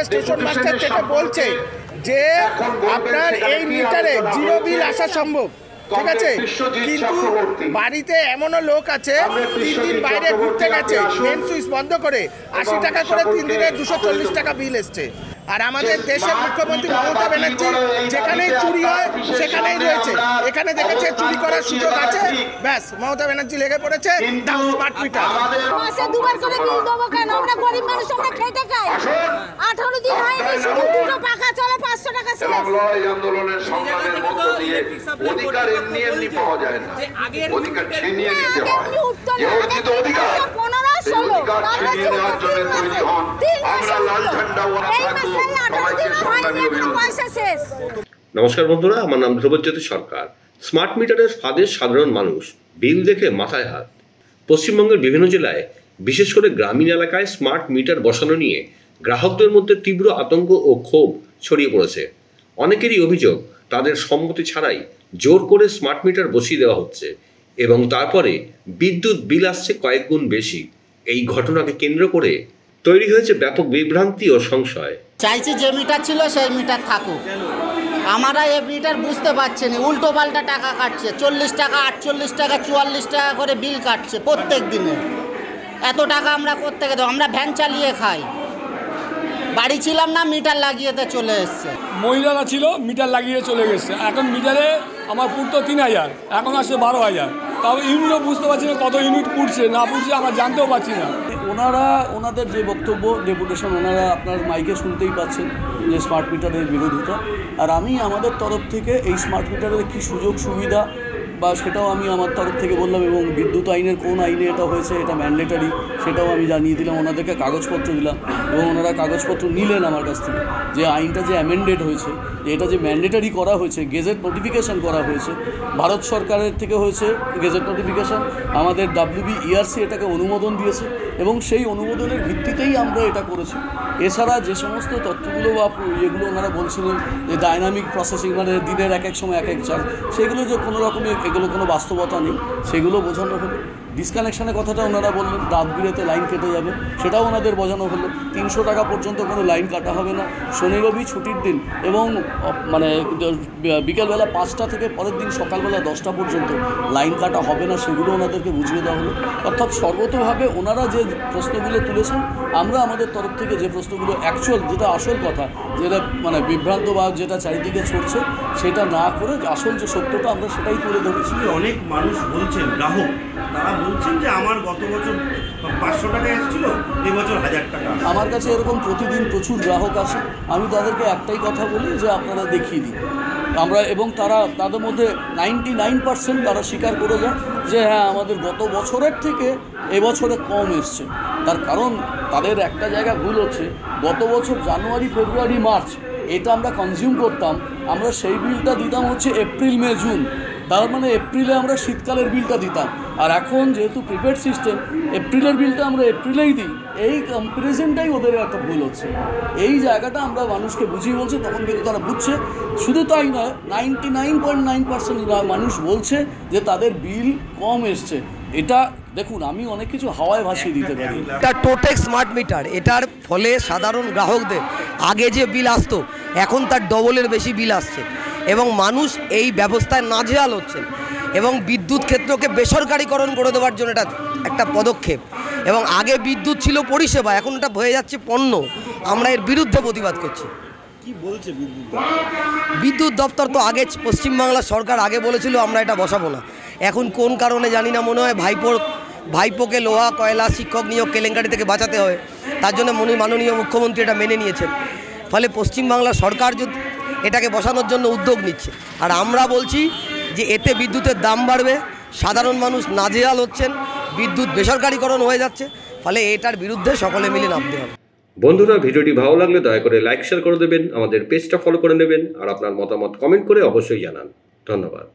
Station master থেকে বলছে যে আপনার এই মিটারে জিরো বিল আসা সম্ভব, ঠিক আছে, কিন্তু বাড়িতে এমনও লোক আছে 3 দিন বাইরে ঘুরতে গেছে, মেন সুইচ বন্ধ করে 80 টাকা করে 3 দিনে 240 টাকা বিল এসছে। আর আমাদের দেশের মুখ্যমন্ত্রী মমতা ব্যানার্জি যেখানেই চুরি হয় সেখানেই রয়েছে, এখানে দেখেছে চুরি করার সুযোগ আছে, ব্যাস মমতা ব্যানার্জি লেগে পড়েছে স্মার্ট মিটার। মাসে দুবার করে বিল দেবো কেন? আমরা গরিব মানুষ, আমরা খেটে খাই। 18 দিন হয়নি, শুধু দুটো পাকা চলে 500 টাকা শেষ। লড়াই আন্দোলনের সংগ্রামের মধ্য দিয়ে অধিকার এমনি পাওয়া যায় না, অধিকার ছিনিয়ে নিতে হয়। যে অর্জিত অধিকার 15-16 ছিনিয়ে নেওয়ার জন্য তৈরি হন। আমরা লাল ঝান্ডা ওরা নমস্কার বন্ধুরা, আমার নাম ধ্রুবজ্যোতি সরকার। স্মার্ট মিটারের ফাঁদে সাধারণ মানুষ, বিল দেখে মাথায় হাত। পশ্চিমবঙ্গের বিভিন্ন জেলায় বিশেষ করে গ্রামীণ এলাকায় স্মার্ট মিটার বসানো নিয়ে গ্রাহকদের মধ্যে তীব্র আতঙ্ক ও ক্ষোভ ছড়িয়ে পড়েছে। অনেকেরই অভিযোগ তাদের সম্মতি ছাড়াই জোর করে স্মার্ট মিটার বসিয়ে দেওয়া হচ্ছে এবং তারপরে বিদ্যুৎ বিল আসছে কয়েক গুণ বেশি। এই ঘটনাকে কেন্দ্র করে তৈরি হয়েছে ব্যাপক বিভ্রান্তি ও সংশয়। চাইছি যে মিটার ছিল সেই মিটার থাকুক, আমরা এই মিটার বুঝতে পারছি না, উল্টো পাল্টা টাকা কাটছে, 40 টাকা 48 টাকা 44 টাকা করে বিল কাটছে প্রত্যেক দিনে। এত টাকা আমরা কোত্থেকে দেবো? আমরা ভ্যান চালিয়ে খাই, বাড়ি ছিলাম না, মিটার লাগিয়েতে চলে এসছে। মহিলারা ছিল, মিটার লাগিয়ে চলে গেছে। এখন মিটারে আমার পুরতো 3000, এখন আসছে 12000। তাও ইউনিটও বুঝতে পারছি না কত ইউনিট পুড়ছে না পুড়ছে, আমরা জানতেও পারছি না। ওনারা ওনাদের যে বক্তব্য ডেপুটেশন, ওনারা আপনার মাইকে শুনতেই পাচ্ছেন যে স্মার্ট মিটারের বিরোধিতা। আর আমি আমাদের তরফ থেকে এই স্মার্ট মিটারের কী সুযোগ সুবিধা বা সেটাও আমি আমার তরফ থেকে বললাম, এবং বিদ্যুৎ আইনের কোন আইনে এটা হয়েছে, এটা ম্যান্ডেটারি, সেটাও আমি জানিয়ে দিলাম। ওনাদেরকে কাগজপত্র দিলাম এবং ওনারা কাগজপত্র নিলেন আমার কাছ থেকে, যে আইনটা যে অ্যামেন্ডেড হয়েছে, যে এটা যে ম্যান্ডেটারি করা হয়েছে, গেজেট নোটিফিকেশান করা হয়েছে, ভারত সরকারের থেকে হয়েছে গেজেট নোটিফিকেশান, আমাদের WBERC এটাকে অনুমোদন দিয়েছে এবং সেই অনুমোদনের ভিত্তিতেই আমরা এটা করেছি। এছাড়া যে সমস্ত তথ্যগুলো বা ইয়েগুলো ওনারা বলছিলেন যে ডাইনামিক প্রসেসিং, মানে দিনের এক এক সময় এক এক চার্জ, সেগুলো যে কোনো রকমের এগুলো কোনো বাস্তবতা নেই, সেগুলো বোঝানো হলো। ডিসকানেকশানের কথাটা ওনারা বললেন, রাত বিরেতে লাইন কেটে যাবে, সেটাও ওনাদের বোঝানো হলো। 300 টাকা পর্যন্ত কোনো লাইন কাটা হবে না, শনি রবি ছুটির দিন এবং মানে বিকেলবেলা 5টা থেকে পরের দিন সকালবেলা 10টা পর্যন্ত লাইন কাটা হবে না, সেগুলো ওনাদেরকে বুঝিয়ে দেওয়া হলো। অর্থাৎ সর্বতোভাবে ওনারা যে প্রশ্নগুলো তুলেছেন, আমরা আমাদের তরফ থেকে যে প্রশ্নগুলো অ্যাকচুয়াল, যেটা আসল কথা, যেটা মানে বিভ্রান্ত বা যেটা চারিদিকে ছড়ছে, সেটা না করে আসল যে সত্যটা আমরা সেটাই তুলে ধরেছি। অনেক মানুষ বলছেন, গ্রাহক তারা বলছেন যে আমার গত বছর 500 টাকা এসেছিল, এবছর 1000 টাকা। আমার কাছে এরকম প্রতিদিন প্রচুর গ্রাহক আসে, আমি তাদেরকে একটাই কথা বলি যে আপনারা দেখিয়ে দিন। আমরা এবং তাদের মধ্যে 99% তারা স্বীকার করে যায় যে হ্যাঁ, আমাদের গত বছরের থেকে এবছরে কম এসছে। তার কারণ তাদের একটা জায়গা ভুল হচ্ছে, গত বছর জানুয়ারি ফেব্রুয়ারি মার্চ এটা আমরা কনজিউম করতাম, আমরা সেই বিলটা দিতাম হচ্ছে এপ্রিল মে জুন, তার মানে এপ্রিলে আমরা শীতকালের বিলটা দিতাম। আর এখন যেহেতু প্রিপেড সিস্টেম, এপ্রিলের বিলটা আমরা এপ্রিলেই দিই। এই কম্পারিজনটাই ওদের একটা ভুল হচ্ছে। এই জায়গাটা আমরা মানুষকে বুঝিয়ে বলছি, তখন কিন্তু তারা বুঝছে। শুধু তাই নয়, 99.9% মানুষ বলছে যে তাদের বিল কম এসছে। এটা দেখুন, আমি অনেক কিছু হাওয়ায় ভাসিয়ে দিতে পারি। এটা টোটেক স্মার্ট মিটার, এটার ফলে সাধারণ গ্রাহকদের আগে যে বিল আসতো এখন তার ডবলের বেশি বিল আসছে এবং মানুষ এই ব্যবস্থায় নাজেহাল হচ্ছেন এবং বিদ্যুৎ ক্ষেত্রকে বেসরকারিকরণ করে দেওয়ার জন্য এটা একটা পদক্ষেপ। এবং আগে বিদ্যুৎ ছিল পরিষেবা, এখন এটা হয়ে যাচ্ছে পণ্য। আমরা এর বিরুদ্ধে প্রতিবাদ করছি। কি বলছে বিদ্যুৎ দপ্তর? তো আগে পশ্চিমবাংলার সরকার আগে বলেছিল আমরা এটা বসাবো না, এখন কোন কারণে জানি না, মনে হয় ভাইপোকে লোহা কয়লা শিক্ষক নিয়োগ কেলেঙ্কারি থেকে বাঁচাতে হবে, তার জন্য মাননীয় মুখ্যমন্ত্রী এটা মেনে নিয়েছেন। ফলে পশ্চিমবাংলার সরকার যদি এটাকে বসানোর জন্য উদ্যোগ নিচ্ছে, আর আমরা বলছি যে এতে বিদ্যুতের দাম বাড়বে, সাধারণ মানুষ নাজেহাল হচ্ছেন, বিদ্যুৎ বেসরকারিকরণ হয়ে যাচ্ছে, ফলে এটার বিরুদ্ধে সকলে মিলে নামতে হবে। বন্ধুরা, ভিডিওটি ভালো লাগলে দয়া করে লাইক শেয়ার করে দেবেন, আমাদের পেজটা ফলো করে নেবেন আর আপনার মতামত কমেন্ট করে অবশ্যই জানান। ধন্যবাদ।